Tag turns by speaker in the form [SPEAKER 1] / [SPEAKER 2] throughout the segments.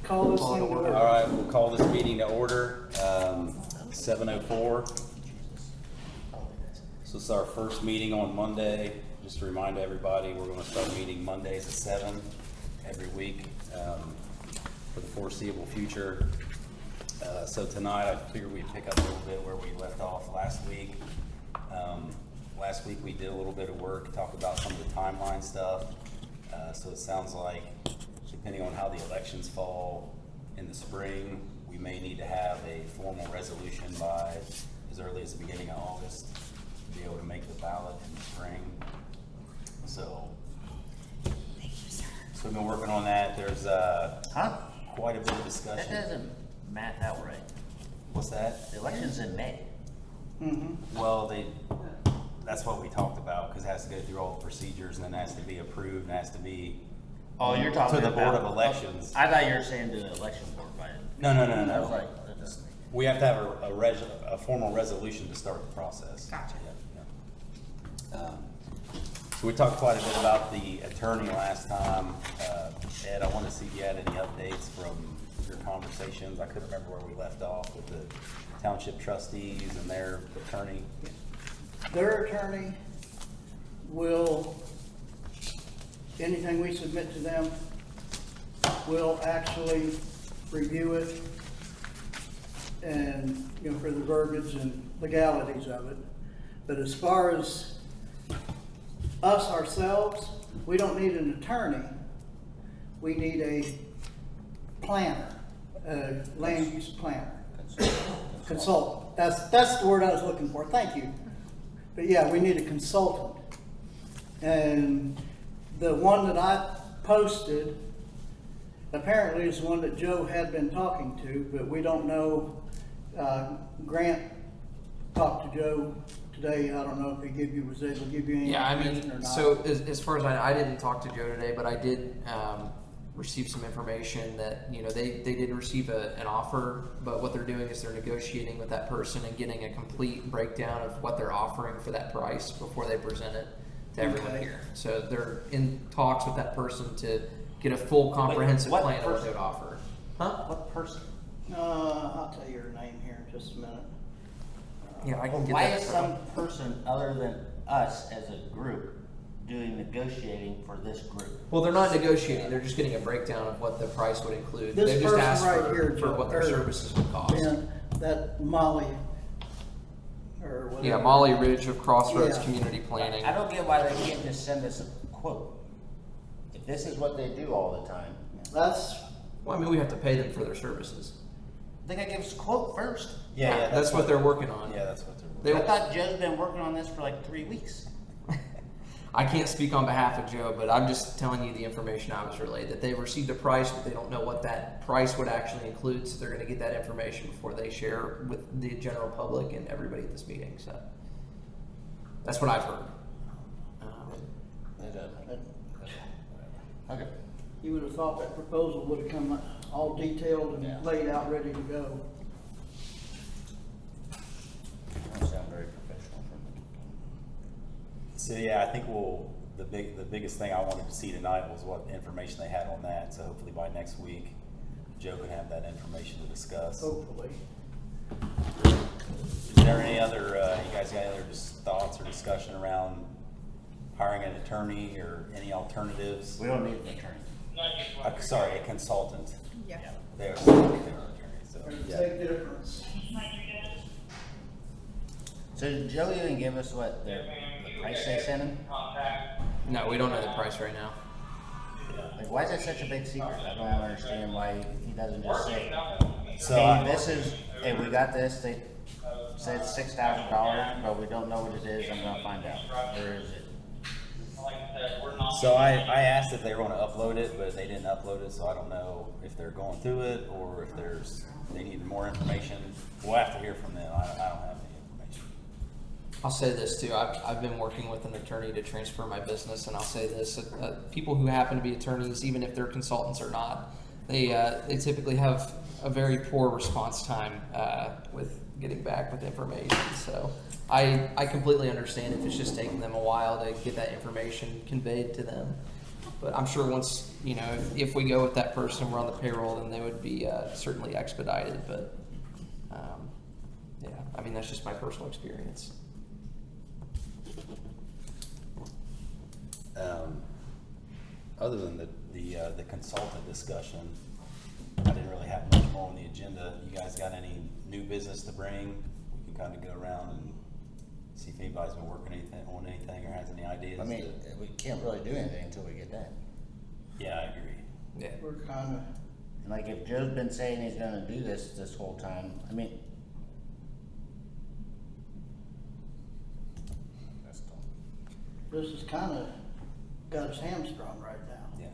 [SPEAKER 1] Call this thing to order.
[SPEAKER 2] All right, we'll call this meeting to order, 7:04. So this is our first meeting on Monday. Just to remind everybody, we're gonna start meeting Mondays at 7 every week for the foreseeable future. So tonight, I figured we'd pick up a little bit where we left off last week. Last week, we did a little bit of work, talked about some of the timeline stuff. So it sounds like, depending on how the elections fall in the spring, we may need to have a formal resolution by as early as the beginning of August to be able to make the ballot in the spring. So we've been working on that. There's quite a bit of discussion.
[SPEAKER 3] That doesn't math out right.
[SPEAKER 2] What's that?
[SPEAKER 3] The election's in May.
[SPEAKER 1] Mm-hmm.
[SPEAKER 2] Well, that's what we talked about, because it has to go through all the procedures and then it has to be approved and has to be
[SPEAKER 3] Oh, you're talking
[SPEAKER 2] to the
[SPEAKER 3] about
[SPEAKER 2] Board of Elections.
[SPEAKER 3] I thought you were saying to the election board, but
[SPEAKER 2] No.
[SPEAKER 3] I was like, that doesn't make
[SPEAKER 2] We have to have a formal resolution to start the process.
[SPEAKER 3] Gotcha.
[SPEAKER 2] Yeah. So we talked quite a bit about the attorney last time. Ed, I wanted to see if you had any updates from your conversations. I couldn't remember where we left off with the township trustees and their attorney.
[SPEAKER 1] Their attorney will, anything we submit to them, will actually review it and, for the verbiage and legalities of it. But as far as us ourselves, we don't need an attorney. We need a planner, a land use planner. Consultant. That's the word I was looking for. Thank you. But yeah, we need a consultant. And the one that I posted apparently is the one that Joe had been talking to, but we don't know. Grant talked to Joe today. I don't know if he was able to give you any information or not.
[SPEAKER 4] So as far as I didn't talk to Joe today, but I did receive some information that, they did receive an offer, but what they're doing is they're negotiating with that person and getting a complete breakdown of what they're offering for that price before they present it to everyone here. So they're in talks with that person to get a full comprehensive
[SPEAKER 3] what
[SPEAKER 4] plan of what
[SPEAKER 3] person?
[SPEAKER 4] they would offer.
[SPEAKER 3] What person?
[SPEAKER 1] I'll tell you her name here in just a minute.
[SPEAKER 4] Yeah, I can get
[SPEAKER 3] Why
[SPEAKER 4] that.
[SPEAKER 3] is some person other than us as a group doing negotiating for this group?
[SPEAKER 4] Well, they're not negotiating. They're just getting a breakdown of what the price would include.
[SPEAKER 1] This
[SPEAKER 4] They just
[SPEAKER 1] person
[SPEAKER 4] asked
[SPEAKER 1] right
[SPEAKER 4] for,
[SPEAKER 1] here,
[SPEAKER 4] for
[SPEAKER 1] Joe,
[SPEAKER 4] what their
[SPEAKER 1] or
[SPEAKER 4] services would cost.
[SPEAKER 1] And that Molly, or whatever.
[SPEAKER 4] Yeah, Molly Ridge of Crossroads
[SPEAKER 1] Yeah.
[SPEAKER 4] Community Planning.
[SPEAKER 3] I don't get why they can't just send us a quote. If this is what they do all the time,
[SPEAKER 1] That's,
[SPEAKER 4] Well, I mean, we have to pay them for their services.
[SPEAKER 3] they gotta give us a quote first.
[SPEAKER 2] Yeah,
[SPEAKER 4] That's what they're working on.
[SPEAKER 2] Yeah, that's what they're.
[SPEAKER 4] They,
[SPEAKER 3] I thought Joe's been working on this for like 3 weeks.
[SPEAKER 4] I can't speak on behalf of Joe, but I'm just telling you the information I was relayed, that they've received a price, but they don't know what that price would actually include, so they're going to get that information before they share with the general public and everybody at this meeting. So that's what I've heard.
[SPEAKER 3] Okay.
[SPEAKER 1] you would have thought that proposal would have come all detailed and
[SPEAKER 3] Yeah.
[SPEAKER 1] laid out, ready to go.
[SPEAKER 3] Don't sound very professional from me.
[SPEAKER 2] So yeah, I think the biggest thing I wanted to see tonight was what information they had on that. So hopefully by next week, Joe can have that information to discuss.
[SPEAKER 1] Hopefully.
[SPEAKER 2] Is there any other, you guys got any other thoughts or discussion around hiring an attorney or any alternatives?
[SPEAKER 3] We don't need an attorney.
[SPEAKER 2] Sorry, a consultant.
[SPEAKER 5] Yeah.
[SPEAKER 2] They're an attorney, so,
[SPEAKER 1] There's a
[SPEAKER 2] yeah.
[SPEAKER 1] big difference.
[SPEAKER 3] So did Joe even give us what the price they sent him?
[SPEAKER 4] No, we don't know the price right now.
[SPEAKER 3] Like, why is that such a big secret? I don't understand why he doesn't just say,
[SPEAKER 2] So
[SPEAKER 3] hey, we got this, they said $6,000, but we don't know what it is, I'm gonna find out. Where is it?
[SPEAKER 2] So I asked if they were going to upload it, but they didn't upload it, so I don't know if they're going through it or if they need more information. We'll have to hear from them. I don't have any information.
[SPEAKER 4] I'll say this too. I've been working with an attorney to transfer my business, and I'll say this: people who happen to be attorneys, even if they're consultants or not, they typically have a very poor response time with getting back with information. So I completely understand if it's just taking them a while to get that information conveyed to them. But I'm sure once, you know, if we go with that person, we're on the payroll, then they would be certainly expedited. But yeah, I mean, that's just my personal experience.
[SPEAKER 2] Other than the consultant discussion, I didn't really have much more on the agenda. You guys got any new business to bring? We can kind of go around and see if anybody's been working on anything or has any ideas.
[SPEAKER 3] I mean, we can't really do anything until we get that.
[SPEAKER 2] Yeah, I agree.
[SPEAKER 4] Yeah.
[SPEAKER 1] We're kind of,
[SPEAKER 3] And like if Joe's been saying he's gonna do this whole time, I mean. That's dumb.
[SPEAKER 1] this is kind of got his hamstrung right now.
[SPEAKER 2] Yeah.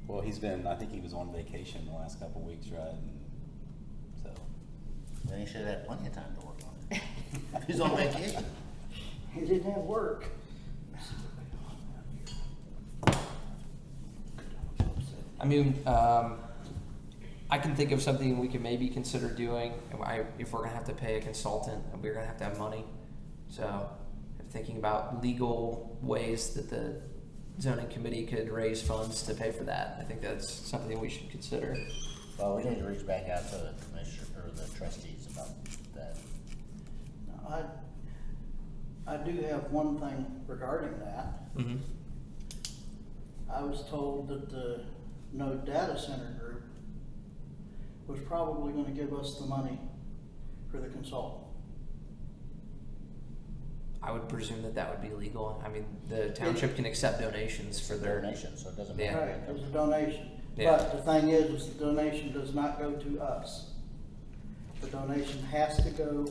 [SPEAKER 2] Well, I think he was on vacation the last couple of weeks, right? And so.
[SPEAKER 3] Then he should have had plenty of time to work on it. He's on vacation.
[SPEAKER 1] He didn't have work.
[SPEAKER 4] I mean, I can think of something we could maybe consider doing if we're gonna have to pay a consultant, and we're gonna have to have money. So, I'm thinking about legal ways that the zoning committee could raise funds to pay for that. I think that's something we should consider.
[SPEAKER 3] Well, we need to reach back out to the commissioner or the trustees about that.
[SPEAKER 1] Now, I do have one thing regarding that.
[SPEAKER 4] Mm-hmm.
[SPEAKER 1] I was told that the No Data Center Group was probably gonna give us the money for the consultant.
[SPEAKER 4] I would presume that would be legal. I mean, the township can accept donations for their.
[SPEAKER 3] Donation, so it doesn't
[SPEAKER 4] Yeah.
[SPEAKER 3] matter.
[SPEAKER 1] Right, it's a donation.
[SPEAKER 4] Yeah.
[SPEAKER 1] But the thing is the donation does not go to us. The donation has to go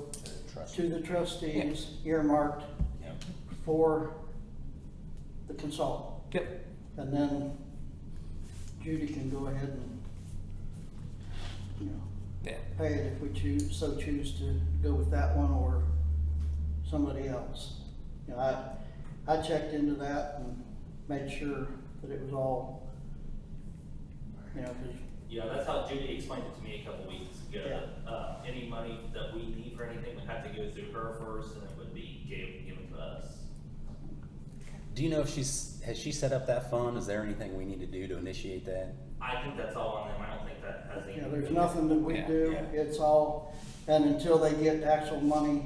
[SPEAKER 3] Trust.
[SPEAKER 1] to the trustees, earmarked
[SPEAKER 2] Yep.
[SPEAKER 1] for the consultant.
[SPEAKER 4] Yep.
[SPEAKER 1] And then Judy can go ahead and, you know,
[SPEAKER 4] Yeah.
[SPEAKER 1] pay it if we choose to go with that one or somebody else. You know, I checked into that and made sure that it was all, you know, 'cause
[SPEAKER 5] Yeah, that's how Judy explained it to me a couple weeks ago.
[SPEAKER 1] Yeah.
[SPEAKER 5] Any money that we need for anything would have to go through her first, and it would be given to us.
[SPEAKER 2] Do you know if has she set up that fund? Is there anything we need to do to initiate that?
[SPEAKER 5] I think that's all on them. I don't think that has anything.
[SPEAKER 1] you know,
[SPEAKER 5] to
[SPEAKER 1] there's
[SPEAKER 5] do with
[SPEAKER 1] nothing that we
[SPEAKER 2] Yeah,
[SPEAKER 1] do.
[SPEAKER 2] yeah.
[SPEAKER 1] It's all, and until they get actual money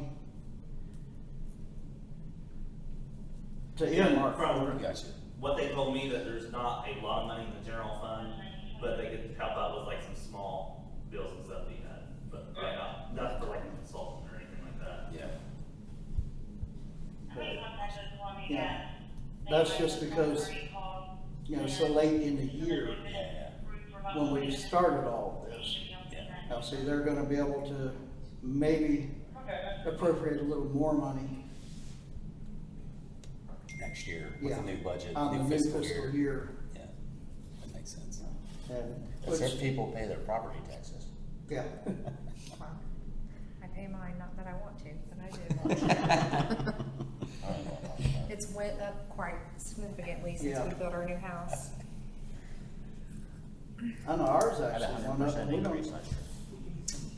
[SPEAKER 1] to
[SPEAKER 5] Yeah,
[SPEAKER 1] earmark
[SPEAKER 5] from-
[SPEAKER 1] for it.
[SPEAKER 2] Gotcha.
[SPEAKER 5] What they told me that there's not a lot of money in the general fund, but they could help out with like some small bills and stuff that you had. But not for like a consultant or anything like that.
[SPEAKER 2] Yeah.
[SPEAKER 1] Yeah, that's just because, you know, so late in the year
[SPEAKER 2] Yeah.
[SPEAKER 1] when we started all of this.
[SPEAKER 2] Yeah.
[SPEAKER 1] Now, see, they're gonna be able to maybe appropriate a little more money
[SPEAKER 2] Next year with
[SPEAKER 1] Yeah.
[SPEAKER 2] the new budget,
[SPEAKER 1] on the
[SPEAKER 2] new
[SPEAKER 1] new
[SPEAKER 2] fiscal
[SPEAKER 1] fiscal
[SPEAKER 2] year.
[SPEAKER 1] year.
[SPEAKER 2] Yeah. That makes sense.
[SPEAKER 1] And,
[SPEAKER 3] That's if
[SPEAKER 1] which,
[SPEAKER 3] people pay their property taxes.
[SPEAKER 1] yeah,
[SPEAKER 6] I pay mine, not that I want to, but I do.
[SPEAKER 3] I don't know about that.
[SPEAKER 6] It's went up quite significantly since
[SPEAKER 1] Yeah.
[SPEAKER 6] we built our new house.
[SPEAKER 1] I know ours
[SPEAKER 3] I had a
[SPEAKER 1] actually went up.
[SPEAKER 3] 100%
[SPEAKER 1] We don't-
[SPEAKER 3] increase last year.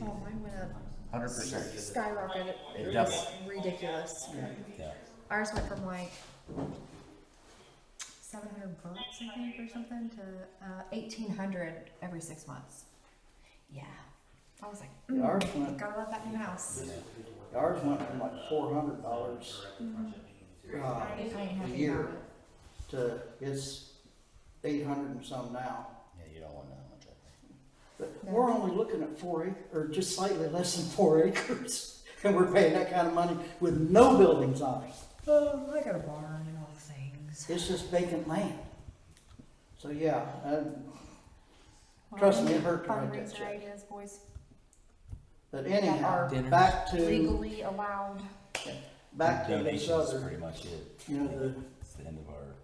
[SPEAKER 6] Oh, mine went up
[SPEAKER 3] 100%.
[SPEAKER 6] skyrocketed.
[SPEAKER 3] It
[SPEAKER 6] It
[SPEAKER 3] doubled.
[SPEAKER 6] was ridiculous.
[SPEAKER 2] Yeah.
[SPEAKER 6] Ours went from like 700 bucks, I think, or something, to 1,800 every 6 months. Yeah. I was like,
[SPEAKER 1] Yeah, ours went,
[SPEAKER 6] gotta love that new house.
[SPEAKER 1] ours went from like $400
[SPEAKER 6] I ain't
[SPEAKER 1] a
[SPEAKER 6] happy
[SPEAKER 1] year
[SPEAKER 6] about it.
[SPEAKER 1] to, it's 800 and some now.
[SPEAKER 3] Yeah, you don't want that much, I think.
[SPEAKER 1] But
[SPEAKER 6] No.
[SPEAKER 1] we're only looking at 4 acres, or just slightly less than 4 acres. And we're paying that kind of money with no buildings on it.
[SPEAKER 6] Oh, I got a barn and all the things.
[SPEAKER 1] It's just vacant land. So, yeah, trust me, it hurt to write that
[SPEAKER 6] Fundraiser
[SPEAKER 1] check.
[SPEAKER 6] ideas, boys.
[SPEAKER 1] But anyhow,
[SPEAKER 6] are
[SPEAKER 4] Dinners.
[SPEAKER 1] back to,
[SPEAKER 6] Legally allowed.
[SPEAKER 1] back to this
[SPEAKER 2] Donations is
[SPEAKER 1] other,
[SPEAKER 2] pretty much it.
[SPEAKER 1] you know,
[SPEAKER 2] It's the end of our,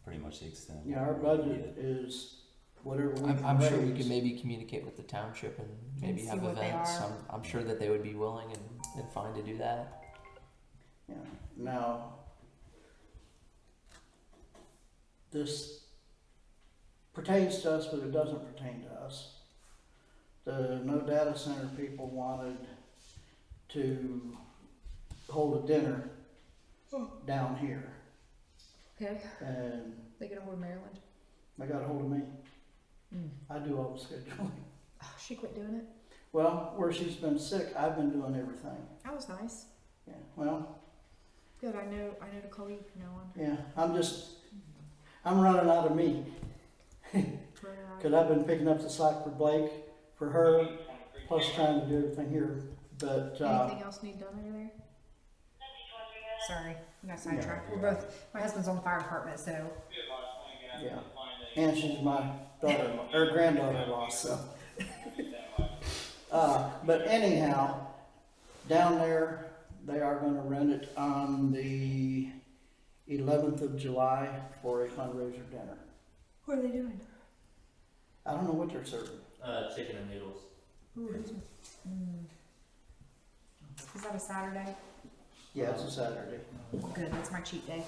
[SPEAKER 2] pretty much the extent.
[SPEAKER 1] you know, our budget is whatever we can
[SPEAKER 4] I'm sure we
[SPEAKER 1] raise.
[SPEAKER 4] could maybe communicate with the township and maybe
[SPEAKER 6] see
[SPEAKER 4] have
[SPEAKER 6] what they
[SPEAKER 4] events.
[SPEAKER 6] are.
[SPEAKER 4] I'm sure that they would be willing and fine to do that.
[SPEAKER 1] Yeah, now, this pertains to us, but it doesn't pertain to us. The No Data Center people wanted to hold a dinner down here,
[SPEAKER 6] Okay.
[SPEAKER 1] and
[SPEAKER 6] They get over to Maryland.
[SPEAKER 1] They got a hold of me.
[SPEAKER 6] Mm.
[SPEAKER 1] I do all the scheduling.
[SPEAKER 6] Oh, she quit doing it?
[SPEAKER 1] Well, where she's been sick, I've been doing everything.
[SPEAKER 6] That was nice.
[SPEAKER 1] Yeah, well,
[SPEAKER 6] Good, I know to call you from now on.
[SPEAKER 1] yeah, I'm running out of me. Cause I've been picking up the slack for Blake, for her, plus trying to do everything here. But,
[SPEAKER 6] Anything else need done over there? Sorry, I got sidetracked. We're both, my husband's on the fire department, so.
[SPEAKER 1] yeah. And she's my daughter-in-law, or granddaughter-in-law, so. But anyhow, down there, they are gonna rent it on the 11th of July for a fundraiser dinner.
[SPEAKER 6] What are they doing?
[SPEAKER 1] I don't know what they're serving.
[SPEAKER 5] Chicken and noodles.
[SPEAKER 6] Is that a Saturday?
[SPEAKER 1] Yeah, it's a Saturday.
[SPEAKER 6] Good, that's my cheat day.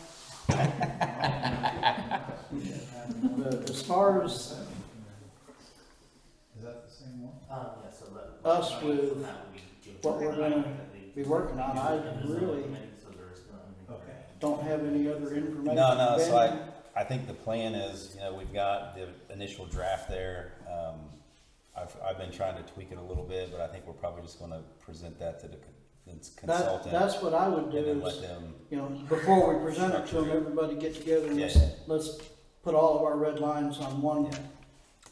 [SPEAKER 1] But as far as
[SPEAKER 7] Is that the same one?
[SPEAKER 5] Yeah, so that.
[SPEAKER 1] us with what we're gonna be working on, I really
[SPEAKER 7] Okay.
[SPEAKER 1] don't have any other information.
[SPEAKER 2] No, so
[SPEAKER 1] Ben?
[SPEAKER 2] I think the plan is, we've got the initial draft there. I've been trying to tweak it a little bit, but I think we're probably just gonna present that to the consultant.
[SPEAKER 1] That's what I would do
[SPEAKER 2] And then
[SPEAKER 1] is,
[SPEAKER 2] let them,
[SPEAKER 1] before we present it to them, everybody get together and
[SPEAKER 2] Yeah.
[SPEAKER 1] let's put all of our red lines on one
[SPEAKER 2] Yeah.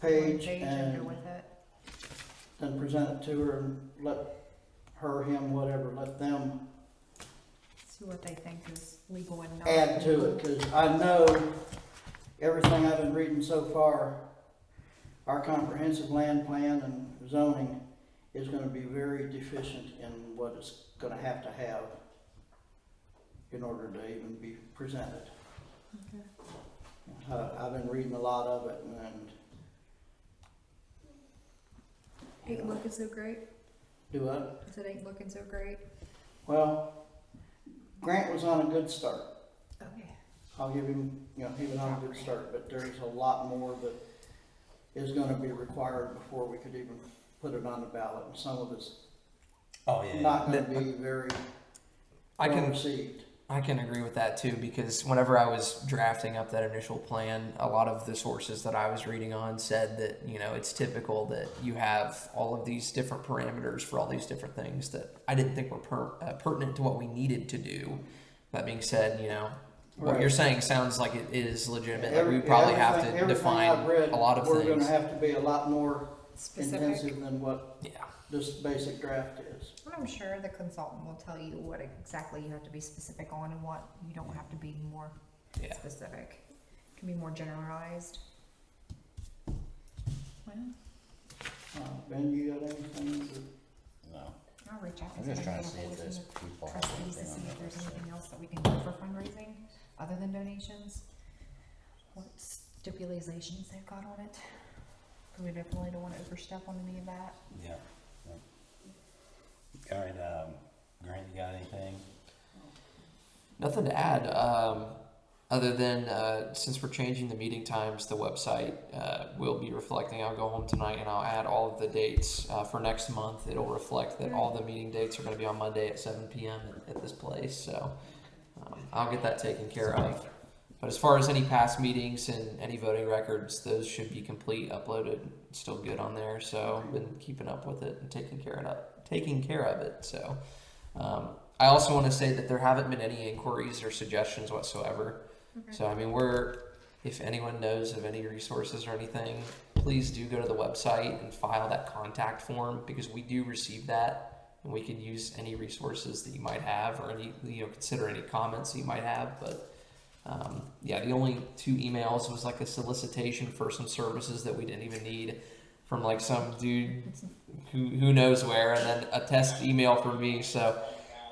[SPEAKER 1] page
[SPEAKER 6] and
[SPEAKER 1] and
[SPEAKER 6] go with it.
[SPEAKER 1] then present it to her and let her, him, whatever, let them
[SPEAKER 6] See what they think is legal and not.
[SPEAKER 1] add to it, cause I know everything I've been reading so far, our comprehensive land plan and zoning is gonna be very deficient in what it's gonna have in order to even be presented.
[SPEAKER 6] Okay.
[SPEAKER 1] I've been reading a lot of it and.
[SPEAKER 6] Ain't looking so great.
[SPEAKER 1] Do what?
[SPEAKER 6] I said ain't looking so great.
[SPEAKER 1] Well, Grant was on a good start.
[SPEAKER 6] Okay.
[SPEAKER 1] I'll give him, he was on a good start, but there's a lot more that is gonna be required before we could even put it on the ballot, and some of it's not gonna be very
[SPEAKER 4] I
[SPEAKER 1] well
[SPEAKER 4] can
[SPEAKER 1] received.
[SPEAKER 4] I can agree with that too, because whenever I was drafting up that initial plan, a lot of the sources that I was reading on said that, it's typical that you have all of these different parameters for all these different things that I didn't think were pertinent to what we needed to do. That being said, what
[SPEAKER 1] Right.
[SPEAKER 4] you're saying sounds like it is legitimate. Like we probably have to
[SPEAKER 1] Everything
[SPEAKER 4] define
[SPEAKER 1] I've read,
[SPEAKER 4] a lot of
[SPEAKER 1] we're
[SPEAKER 4] things.
[SPEAKER 1] gonna have to be a lot more
[SPEAKER 6] Specific.
[SPEAKER 1] intensive than what
[SPEAKER 4] Yeah.
[SPEAKER 1] this basic draft is.
[SPEAKER 6] And I'm sure the consultant will tell you what exactly you have to be specific on and what you don't have to be more
[SPEAKER 4] Yeah.
[SPEAKER 6] specific. It can be more generalized. Well,
[SPEAKER 1] Ben, you got anything that?
[SPEAKER 3] No.
[SPEAKER 6] I'll reach out
[SPEAKER 3] I'm
[SPEAKER 6] to
[SPEAKER 3] just
[SPEAKER 6] some
[SPEAKER 3] trying
[SPEAKER 6] of
[SPEAKER 3] to see if
[SPEAKER 6] the
[SPEAKER 3] there's people have
[SPEAKER 6] trustees to
[SPEAKER 3] anything
[SPEAKER 6] see
[SPEAKER 3] on
[SPEAKER 6] if there's
[SPEAKER 3] their
[SPEAKER 6] anything
[SPEAKER 3] website.
[SPEAKER 6] else that we can do for fundraising other than donations. What stipulations they've got on it. 'Cause we definitely don't want to overstep on any of that.
[SPEAKER 2] yeah. All right, Grant, you got anything?
[SPEAKER 4] Nothing to add, other than since we're changing the meeting times, the website will be reflecting. I'll go home tonight and I'll add all of the dates for next month. It'll reflect that all the meeting dates are going to be on Monday at 7 p.m. at this place. So I'll get that taken care of. But as far as any past meetings and any voting records, those should be complete, uploaded, still good on there. So I've been keeping up with it and taking care of it. So I also want to say that there haven't been any inquiries or suggestions whatsoever.
[SPEAKER 6] Okay.
[SPEAKER 4] So if anyone knows of any resources or anything, please do go to the website and file that contact form, because we do receive that and we can use any resources that you might have or any, consider any comments you might have. But the only 2 emails was like a solicitation for some services that we didn't even need from like some dude who knows where, and then a test email from me. So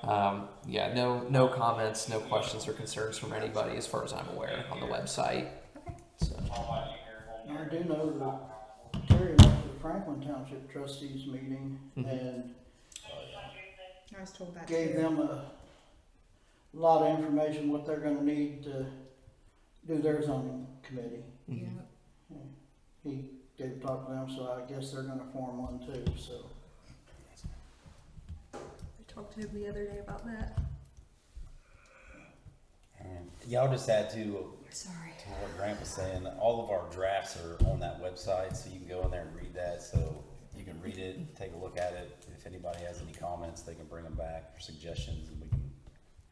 [SPEAKER 4] no comments, no questions or concerns from anybody as far as I'm aware on the website.
[SPEAKER 6] Okay.
[SPEAKER 4] So
[SPEAKER 1] I do know that Terry went to the Franklin Township trustees meeting and
[SPEAKER 6] I was told that
[SPEAKER 1] gave
[SPEAKER 6] too.
[SPEAKER 1] them a lot of information, what they're gonna need to do their zoning committee.
[SPEAKER 6] Yeah.
[SPEAKER 1] He gave a talk to them, so I guess they're gonna form one too, so.
[SPEAKER 6] I talked to him the other day about that.
[SPEAKER 2] Yeah, I'll just add to,
[SPEAKER 6] Sorry.
[SPEAKER 2] what Grant was saying, all of our drafts are on that website, so you can go in there and read that, so you can read it, take a look at it. If anybody has any comments, they can bring them back, or suggestions, and we can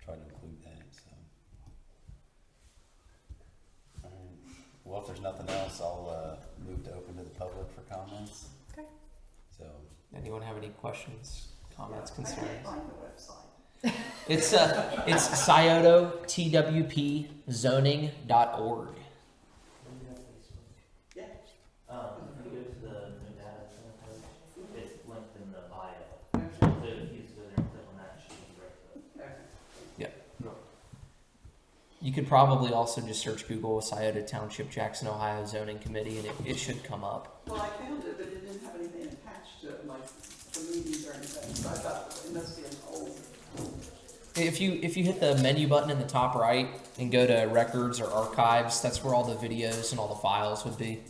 [SPEAKER 2] try to include that, so. All right. Well, if there's nothing else, I'll, move to open to the public for comments,
[SPEAKER 6] Okay.
[SPEAKER 2] so.
[SPEAKER 4] Anyone have any questions, comments, concerns?
[SPEAKER 8] Find the website.
[SPEAKER 4] It's Scioto TWP
[SPEAKER 8] Yeah.
[SPEAKER 5] If you go to the new data center, it's linked in the bio. So if you just go there and click on that, it should be right there.
[SPEAKER 8] Okay.
[SPEAKER 4] You could probably also just search Google Scioto Township, Jackson, Ohio zoning committee, and it should come up.
[SPEAKER 8] Well, I found it, but it didn't have anything attached to it, like the meetings or anything, so I thought it must be an old.
[SPEAKER 4] If you hit the menu button in the top right and go to records or archives, that's where all the videos and all the files would be.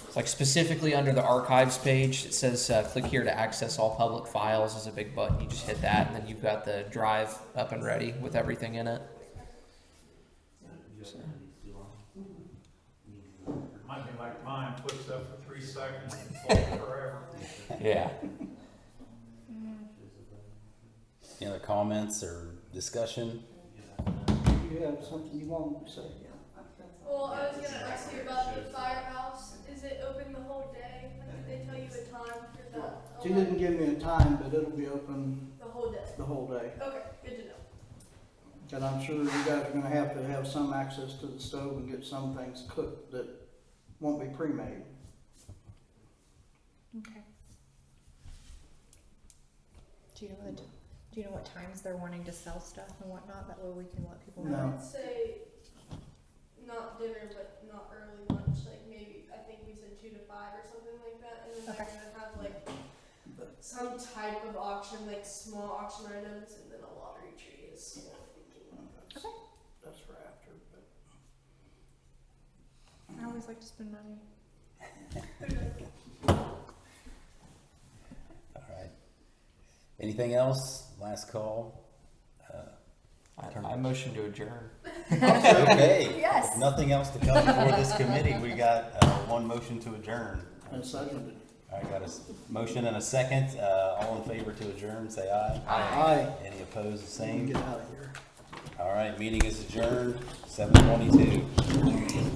[SPEAKER 4] It's like specifically under the archives page, it says click here to access all public files is a big button. You just hit that, and then you've got the drive up and ready with everything in it.
[SPEAKER 9] Might be like mine, puts up for 3 seconds and falls forever.
[SPEAKER 4] Yeah.
[SPEAKER 2] Any other comments or discussion?
[SPEAKER 1] You have something you want to say?
[SPEAKER 10] Well, I was gonna ask you about the firehouse. Is it open the whole day? Like, did they tell you a time for that?
[SPEAKER 1] She didn't give me a time, but it'll be open
[SPEAKER 10] The whole day.
[SPEAKER 1] the whole day.
[SPEAKER 10] Okay, good to know.
[SPEAKER 1] And I'm sure you guys are gonna have to have some access to the stove and get some things cooked that won't be pre-made.
[SPEAKER 6] Okay. Do you know what times they're wanting to sell stuff and whatnot? That way we can let people know.
[SPEAKER 1] No.
[SPEAKER 10] I'd say not dinner, but not early lunch. Like maybe I think we said 2 to 5 or something like that. And then
[SPEAKER 6] Okay.
[SPEAKER 10] they're gonna have like some type of auction, like small auction items, and then a lottery tree is what I'm thinking.
[SPEAKER 6] Okay.
[SPEAKER 1] That's for after, but.
[SPEAKER 6] I always like to spend money.
[SPEAKER 2] All right. Anything else? Last call?
[SPEAKER 4] I motion to adjourn.
[SPEAKER 2] Okay.
[SPEAKER 6] Yes.
[SPEAKER 2] If nothing else to come before this committee, we got one motion to adjourn.
[SPEAKER 1] And seconded.
[SPEAKER 2] I got a motion and a second. All in favor to adjourn, say aye.
[SPEAKER 1] Aye.
[SPEAKER 2] Any opposed, the
[SPEAKER 1] Get
[SPEAKER 2] same.
[SPEAKER 1] out of here.
[SPEAKER 2] All right, meeting is adjourned, 7:22.